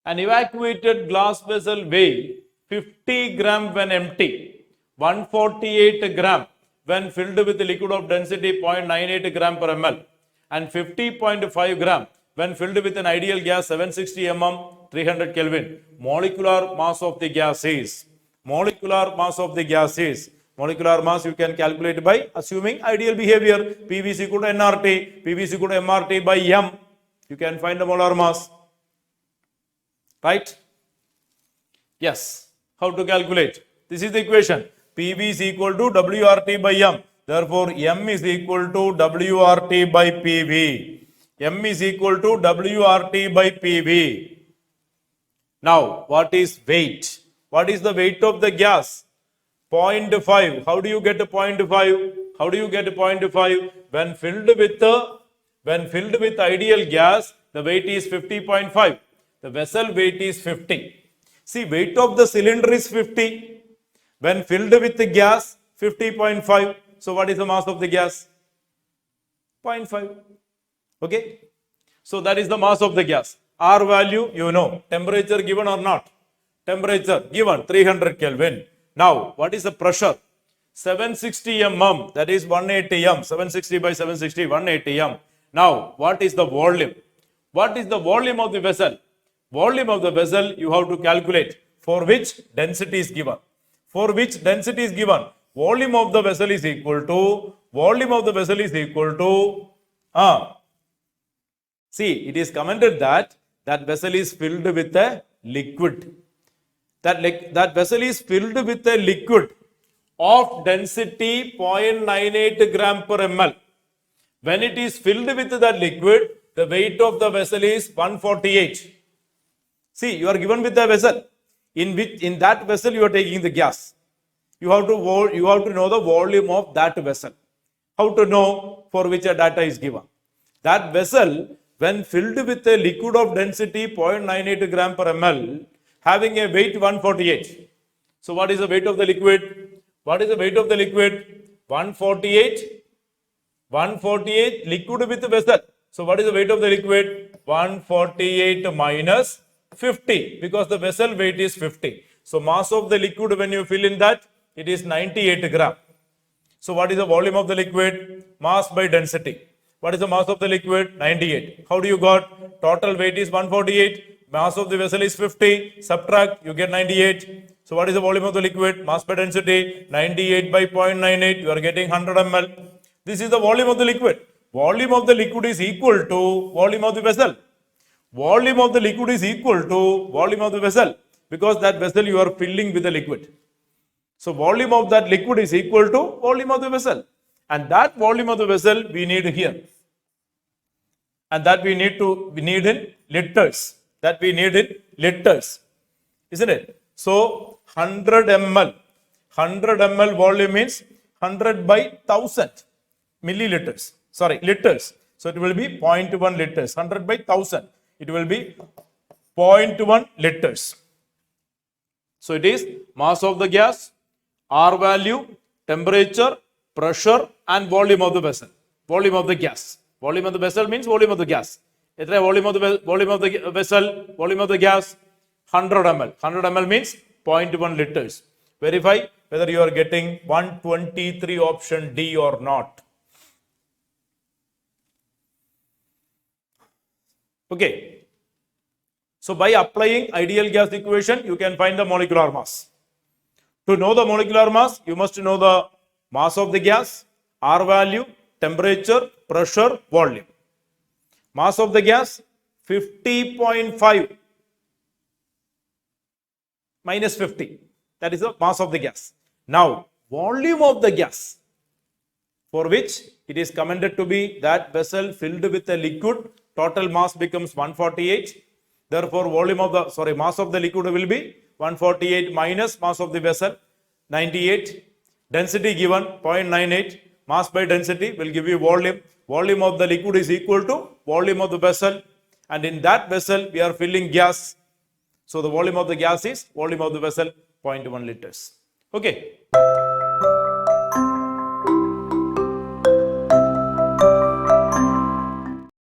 An evacuated glass vessel weighs 50 gram when empty, 148 gram when filled with liquid of density 0.98 gram per ml, and 50.5 gram when filled with an ideal gas 760 mm 300 Kelvin. Molecular mass of the gas is. Molecular mass of the gas is. Molecular mass you can calculate by assuming ideal behavior. PV is equal to nRT, PV is equal to mRT by m. You can find the molar mass. Right? Yes. How to calculate? This is the equation. PV is equal to WRT by m. Therefore, m is equal to WRT by PV. M is equal to WRT by PV. Now, what is weight? What is the weight of the gas? 0.5. How do you get 0.5? How do you get 0.5? When filled with ideal gas, the weight is 50.5. The vessel weight is 50. See, weight of the cylinder is 50. When filled with the gas, 50.5. So, what is the mass of the gas? 0.5. Okay. So, that is the mass of the gas. R value, you know. Temperature given or not? Temperature given, 300 Kelvin. Now, what is the pressure? 760 mm, that is 180 m. 760 by 760, 180 m. Now, what is the volume? What is the volume of the vessel? Volume of the vessel you have to calculate. For which density is given? For which density is given? Volume of the vessel is equal to, see, it is commented that vessel is filled with a liquid. That vessel is filled with a liquid of density 0.98 gram per ml. When it is filled with that liquid, the weight of the vessel is 148. See, you are given with a vessel. In that vessel you are taking the gas. You have to know the volume of that vessel. How to know? For which a data is given. That vessel, when filled with a liquid of density 0.98 gram per ml, having a weight 148. So what is the weight of the liquid? What is the weight of the liquid? 148. 148 liquid with vessel. So what is the weight of the liquid? 148 minus 50, because the vessel weight is 50. So mass of the liquid when you fill in that, it is 98 gram. So what is the volume of the liquid? Mass by density. What is the mass of the liquid? 98. How do you got? Total weight is 148. Mass of the vessel is 50. Subtract, you get 98. So what is the volume of the liquid? Mass by density, 98 by 0.98. You are getting 100 ml. This is the volume of the liquid. Volume of the liquid is equal to volume of the vessel. Volume of the liquid is equal to volume of the vessel, because that vessel you are filling with the liquid. So volume of that liquid is equal to volume of the vessel. And that volume of the vessel we need here. And that we need in liters. That we need in liters. Isn't it? So 100 ml. 100 ml volume means 100 by 1000 milliliters. Sorry, liters. So it will be 0.1 liters. 100 by 1000. It will be 0.1 liters. So it is mass of the gas, R value, temperature, pressure and volume of the vessel. Volume of the gas. Volume of the vessel means volume of the gas. Volume of the vessel, volume of the gas, 100 ml. 100 ml means 0.1 liters. Verify whether you are getting 123 option D or not. Okay. So by applying ideal gas equation, you can find the molecular mass. To know the molecular mass, you must know the mass of the gas, R value, temperature, pressure, volume. Mass of the gas, 50.5 minus 50. That is the mass of the gas. Now, volume of the gas, for which it is commented to be that vessel filled with a liquid, total mass becomes 148. Therefore, mass of the liquid will be 148 minus mass of the vessel, 98. Density given 0.98. Mass by density will give you volume. Volume of the liquid is equal to volume of the vessel. And in that vessel, we are filling gas. So the volume of the gas is volume of the vessel, 0.1 liters. Okay.